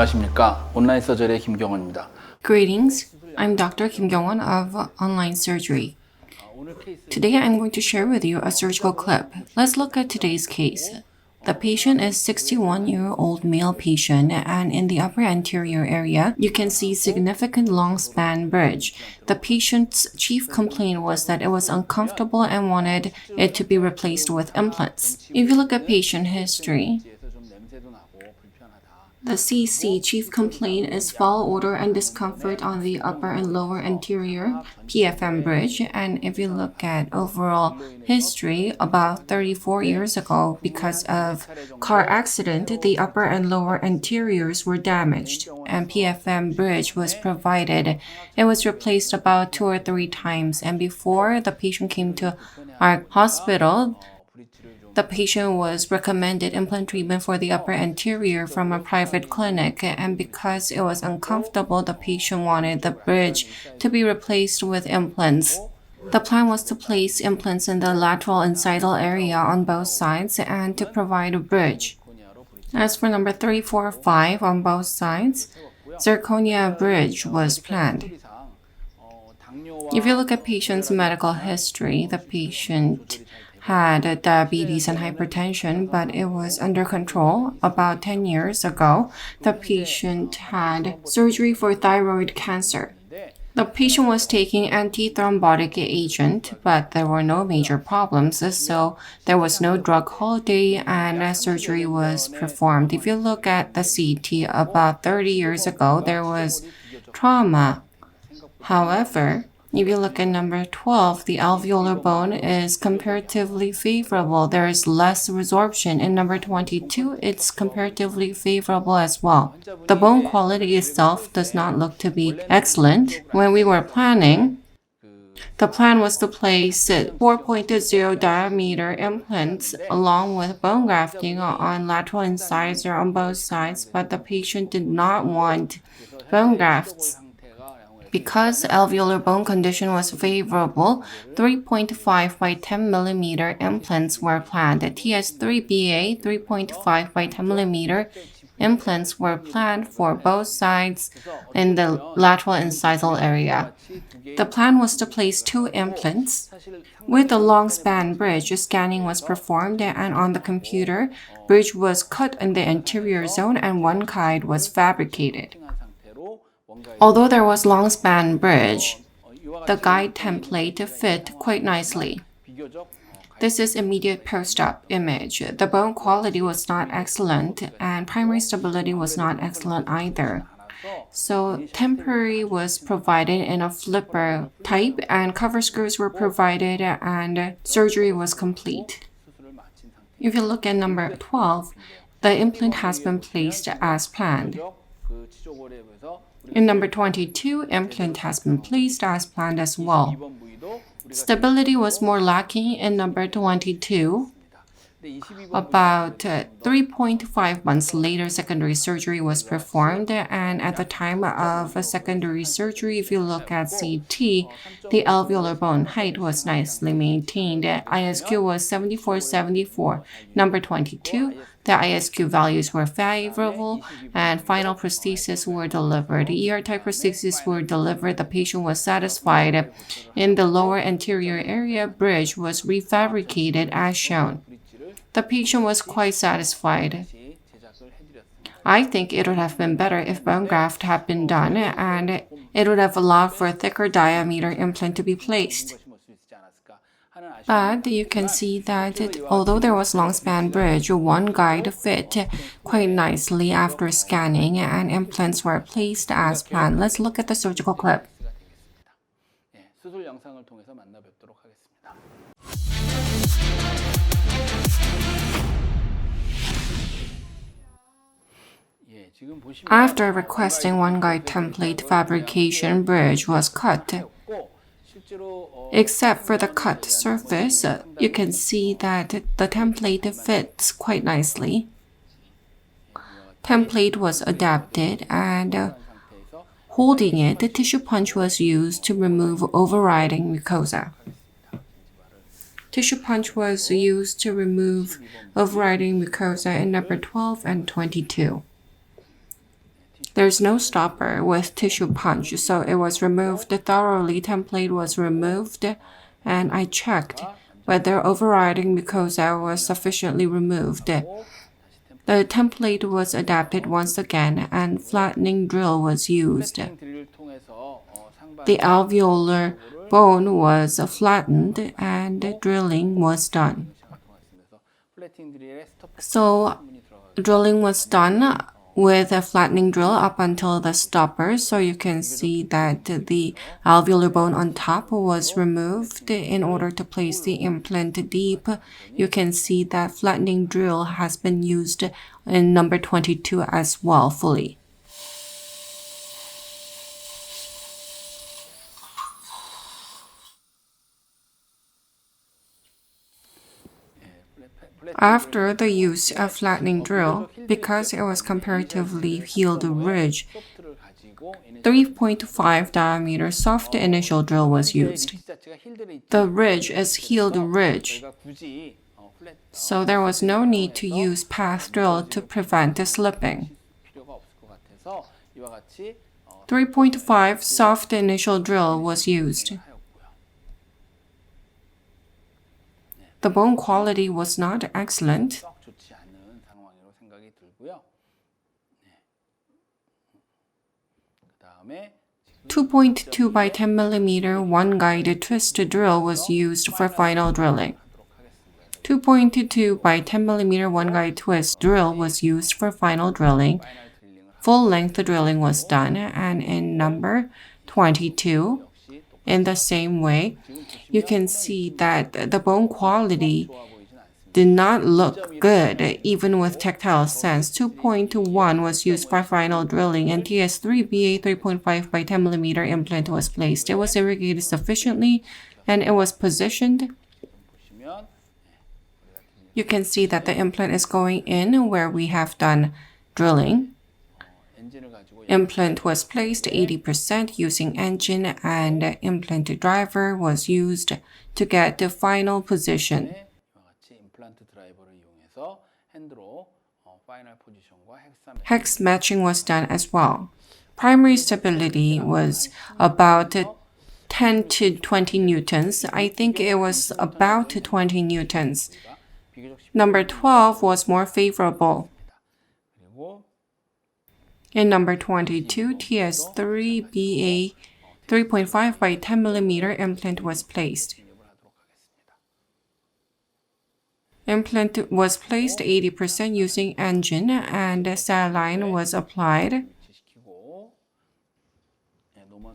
안녕하십니까. 온라인 서저리의 김경원입니다. Greetings, I'm Dr. Kim Kyung-won of Online Surgery. Today I'm going to share with you a surgical clip. Let's look at today's case. The patient is 61-year-old male patient, and in the upper anterior area, you can see significant long span bridge. The patient's chief complaint was that it was uncomfortable and wanted it to be replaced with implants. If you look at patient history, the CC chief complaint is foul odor and discomfort on the upper and lower anterior PFM bridge. And if you look at overall history, about 34 years ago, because of car accident, the upper and lower anteriors were damaged and PFM bridge was provided. It was replaced about 2 or 3 times. And before the patient came to our hospital, the patient was recommended implant treatment for the upper anterior from a private clinic, and because it was uncomfortable, the patient wanted the bridge to be replaced with implants. The plan was to place implants in the lateral incisal area on both sides and to provide a bridge. As for number 3, 4, 5 on both sides, zirconia bridge was planned. If you look at patient's medical history, the patient had diabetes and hypertension, but it was under control. About 10 years ago, the patient had surgery for thyroid cancer. The patient was taking antithrombotic agent, but there were no major problems, so there was no drug holiday and surgery was performed. If you look at the CT, about 30 years ago, there was trauma. However, if you look at number 12, the alveolar bone is comparatively favorable. There is less resorption. In number 22, it's comparatively favorable as well. The bone quality itself does not look to be excellent. When we were planning, the plan was to place 4.0 diameter implants along with bone grafting on lateral incisor on both sides, but the patient did not want bone grafts. Because alveolar bone condition was favorable, 3.5 by 10 millimeter implants were planned. The TS3BA 3.5 by 10 millimeter implants were planned for both sides in the lateral incisal area. The plan was to place 2 implants. With the long span bridge, scanning was performed, and on the computer, bridge was cut in the anterior zone and OneGuide was fabricated. Although there was long span bridge, the guide template fit quite nicely. This is immediate post-op image. The bone quality was not excellent and primary stability was not excellent either. So temporary was provided in a flipper type and cover screws were provided and surgery was complete. If you look at number 12, the implant has been placed as planned. In number 22, implant has been placed as planned as well. Stability was more lacking in number 22. About 3.5 months later, secondary surgery was performed, and at the time of secondary surgery, if you look at CT, the alveolar bone height was nicely maintained. ISQ was 74-74. Number 22, the ISQ values were favorable, and final prostheses were delivered. ER-type prostheses were delivered. The patient was satisfied. In the lower anterior area, bridge was refabricated as shown. The patient was quite satisfied. I think it would have been better if bone graft had been done and it would have allowed for a thicker diameter implant to be placed. But you can see that although there was long span bridge, OneGuide fit quite nicely after scanning and implants were placed as planned. Let's look at the surgical clip. After requesting OneGuide template fabrication, bridge was cut. Except for the cut surface, you can see that the template fits quite nicely. Template was adapted and holding it, the tissue punch was used to remove overriding mucosa. Tissue punch was used to remove overriding mucosa in number 12 and 22. There's no stopper with tissue punch, so it was removed thoroughly. Template was removed, and I checked whether overriding mucosa was sufficiently removed. The template was adapted once again, and flattening drill was used. The alveolar bone was flattened, and drilling was done. So, drilling was done with a flattening drill up until the stopper, so you can see that the alveolar bone on top was removed in order to place the implant deep. You can see that flattening drill has been used in number 22 as well fully. After the use of flattening drill, because it was comparatively healed ridge, 3.5 diameter soft initial drill was used. The ridge is healed ridge, so there was no need to use path drill to prevent the slipping. 3.5 soft initial drill was used. The bone quality was not excellent. 2.2 by 10 mm one-guided twist drill was used for final drilling. 2.2 by 10 mm one-guide twist drill was used for final drilling. Full-length drilling was done, and in number 22, in the same way, you can see that the bone quality did not look good, even with tactile sense. 2.1 was used for final drilling, and TS3BA 3.5 by 10 mm implant was placed. It was irrigated sufficiently, and it was positioned. You can see that the implant is going in where we have done drilling. Implant was placed 80% using engine, and implant driver was used to get the final position. Hex matching was done as well. Primary stability was about 10 to 20 newtons. I think it was about 20 newtons. Number 12 was more favorable. In number 22, TS3BA 3.5 by 10 mm implant was placed. Implant was placed 80% using engine, and saline was applied.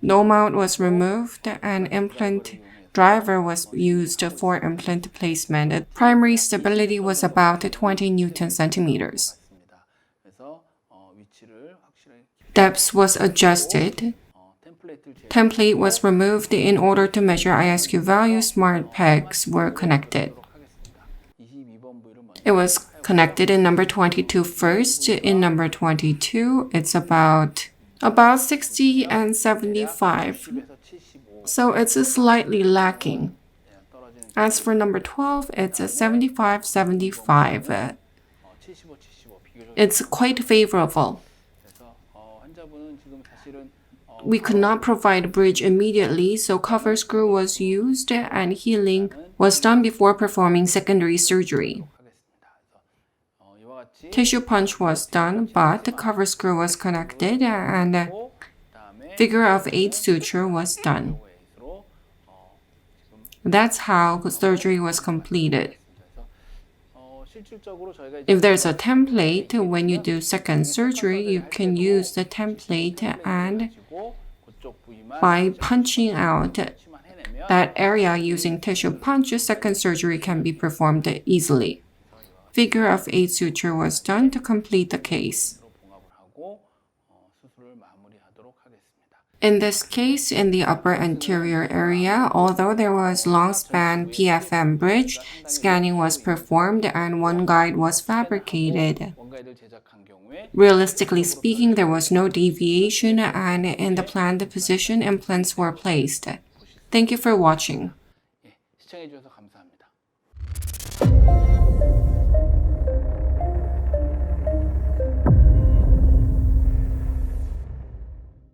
No mount was removed, and implant driver was used for implant placement. Primary stability was about 20 newton centimeters. Depth was adjusted. Template was removed in order to measure ISQ values. Smart pegs were connected. It was connected in number 22 first. In number 22, it's about 60 and 75. So it's slightly lacking. As for number 12, it's a 75-75. It's quite favorable. We could not provide bridge immediately, so cover screw was used, and healing was done before performing secondary surgery. Tissue punch was done, but the cover screw was connected, and figure of 8 suture was done. That's how surgery was completed. If there's a template, when you do second surgery, you can use the template, and by punching out that area using tissue punch, second surgery can be performed easily. Figure of 8 suture was done to complete the case. In this case, in the upper anterior area, although there was long span PFM bridge, scanning was performed and OneGuide was fabricated. Realistically speaking, there was no deviation, and in the planned position, implants were placed. Thank you for watching. 시청해주셔서 감사합니다.